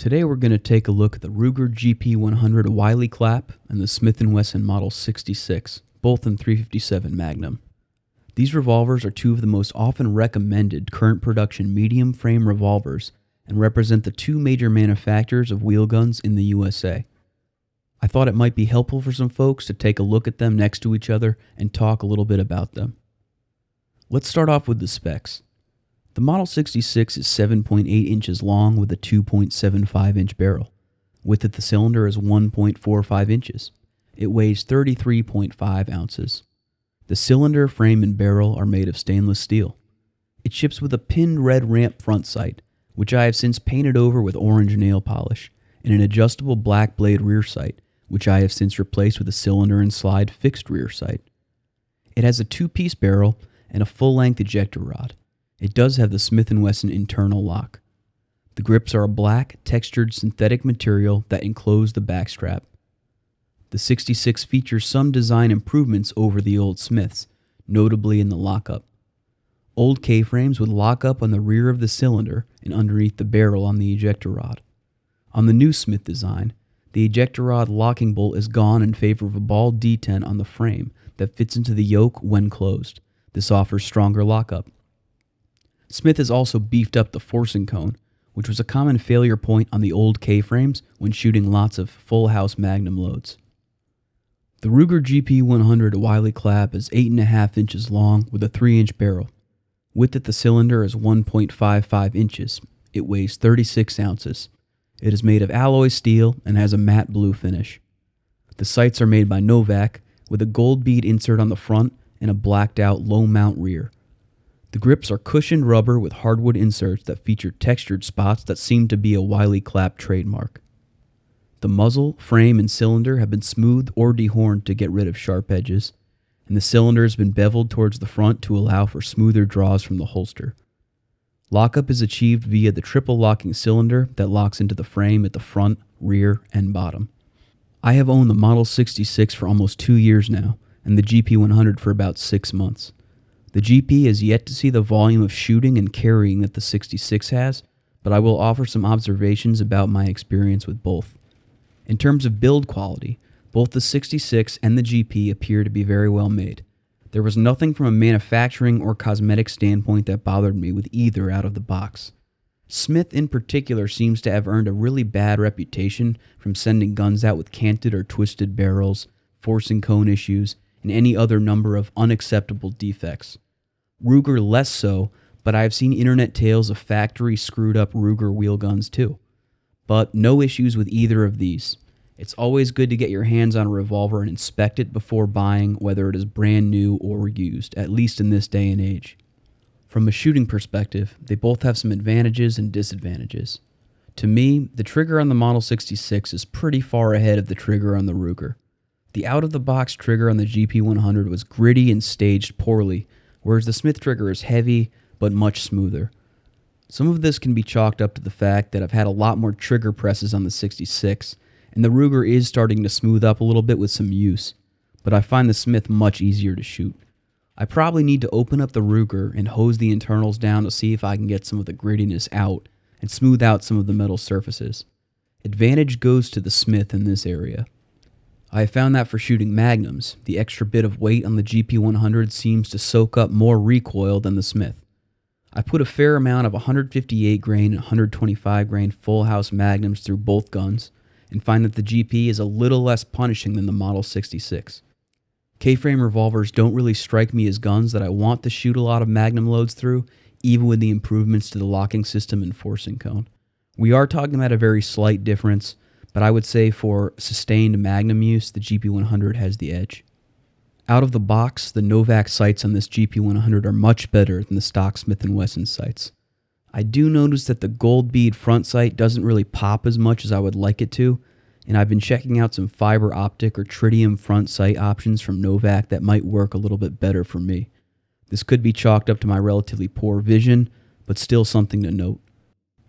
Today we're going to take a look at the Ruger GP100 Wiley Clapp and the Smith & Wesson Model 66, both in .357 Magnum. These revolvers are two of the most often recommended current production medium frame revolvers and represent the two major manufacturers of wheel guns in the USA. I thought it might be helpful for some folks to take a look at them next to each other and talk a little bit about them. Let's start off with the specs. The Model 66 is 7.8 inches long with a 2.75 inch barrel. Width at the cylinder is 1.45 inches. It weighs 33.5 ounces. The cylinder, frame, and barrel are made of stainless steel. It ships with a pinned red ramp front sight, which I have since painted over with orange nail polish, and an adjustable black blade rear sight, which I have since replaced with a cylinder and slide fixed rear sight. It has a two-piece barrel and a full-length ejector rod. It does have the Smith & Wesson internal lock. The grips are a black, textured synthetic material that enclose the backstrap. The 66 features some design improvements over the old Smiths, notably in the lockup. Old K-frames would lock up on the rear of the cylinder and underneath the barrel on the ejector rod. On the new Smith design, the ejector rod locking bolt is gone in favor of a ball detent on the frame that fits into the yoke when closed. This offers stronger lockup. Smith has also beefed up the forcing cone, which was a common failure point on the old K-frames when shooting lots of full-house Magnum loads. The Ruger GP100 Wiley Clapp is 8.5 inches long with a 3-inch barrel. Width at the cylinder is 1.55 inches. It weighs 36 ounces. It is made of alloy steel and has a matte blue finish. The sights are made by Novak with a gold bead insert on the front and a blacked-out low-mount rear. The grips are cushioned rubber with hardwood inserts that feature textured spots that seem to be a Wiley Clapp trademark. The muzzle, frame, and cylinder have been smoothed or dehorned to get rid of sharp edges, and the cylinder has been beveled towards the front to allow for smoother draws from the holster. Lockup is achieved via the triple locking cylinder that locks into the frame at the front, rear, and bottom. I have owned the Model 66 for almost 2 years now, and the GP100 for about 6 months. The GP has yet to see the volume of shooting and carrying that the 66 has, but I will offer some observations about my experience with both. In terms of build quality, both the 66 and the GP appear to be very well made. There was nothing from a manufacturing or cosmetic standpoint that bothered me with either out of the box. Smith in particular seems to have earned a really bad reputation from sending guns out with canted or twisted barrels, forcing cone issues, and any other number of unacceptable defects. Ruger less so, but I have seen internet tales of factory screwed up Ruger wheel guns too. But no issues with either of these. It's always good to get your hands on a revolver and inspect it before buying, whether it is brand new or used, at least in this day and age. From a shooting perspective, they both have some advantages and disadvantages. To me, the trigger on the Model 66 is pretty far ahead of the trigger on the Ruger. The out-of-the-box trigger on the GP100 was gritty and staged poorly, whereas the Smith trigger is heavy but much smoother. Some of this can be chalked up to the fact that I've had a lot more trigger presses on the 66, and the Ruger is starting to smooth up a little bit with some use, but I find the Smith much easier to shoot. I probably need to open up the Ruger and hose the internals down to see if I can get some of the grittiness out and smooth out some of the metal surfaces. Advantage goes to the Smith in this area. I have found that for shooting Magnums, the extra bit of weight on the GP100 seems to soak up more recoil than the Smith. I put a fair amount of 158 grain and 125 grain full house Magnums through both guns, and find that the GP is a little less punishing than the Model 66. K-frame revolvers don't really strike me as guns that I want to shoot a lot of Magnum loads through, even with the improvements to the locking system and forcing cone. We are talking about a very slight difference, but I would say for sustained Magnum use, the GP100 has the edge. Out of the box, the Novak sights on this GP100 are much better than the stock Smith & Wesson sights. I do notice that the gold bead front sight doesn't really pop as much as I would like it to, and I've been checking out some fiber optic or tritium front sight options from Novak that might work a little bit better for me. This could be chalked up to my relatively poor vision, but still something to note.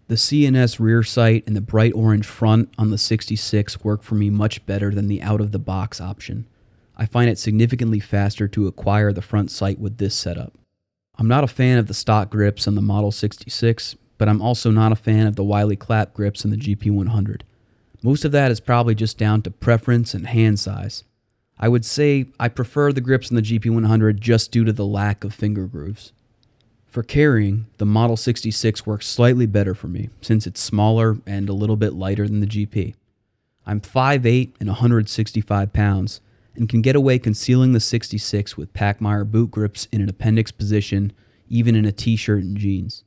The CNS rear sight and the bright orange front on the 66 work for me much better than the out-of-the-box option. I find it significantly faster to acquire the front sight with this setup. I'm not a fan of the stock grips on the Model 66, but I'm also not a fan of the Wiley Clapp grips in the GP100. Most of that is probably just down to preference and hand size. I would say I prefer the grips in the GP100 just due to the lack of finger grooves. For carrying, the Model 66 works slightly better for me since it's smaller and a little bit lighter than the GP. I'm 5'8" and 165 pounds and can get away concealing the 66 with Pachmayr boot grips in an appendix position, even in a t-shirt and jeans.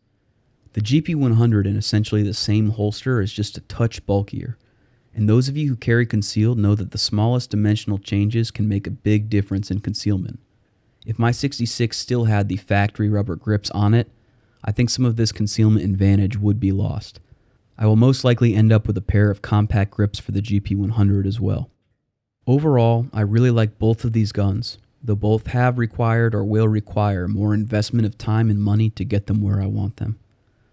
The GP100 in essentially the same holster is just a touch bulkier, and those of you who carry concealed know that the smallest dimensional changes can make a big difference in concealment. If my 66 still had the factory rubber grips on it, I think some of this concealment advantage would be lost. I will most likely end up with a pair of compact grips for the GP100 as well. Overall, I really like both of these guns, though both have required or will require more investment of time and money to get them where I want them.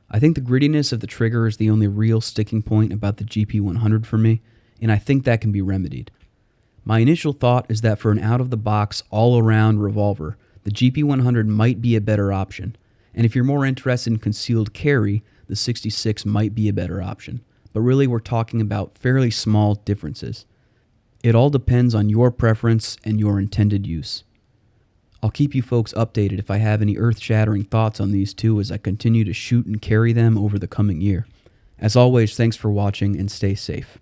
I think the grittiness of the trigger is the only real sticking point about the GP100 for me, and I think that can be remedied. My initial thought is that for an out-of-the-box, all-around revolver, the GP100 might be a better option, and if you're more interested in concealed carry, the 66 might be a better option, but really we're talking about fairly small differences. It all depends on your preference and your intended use. I'll keep you folks updated if I have any earth-shattering thoughts on these two as I continue to shoot and carry them over the coming year. As always, thanks for watching and stay safe.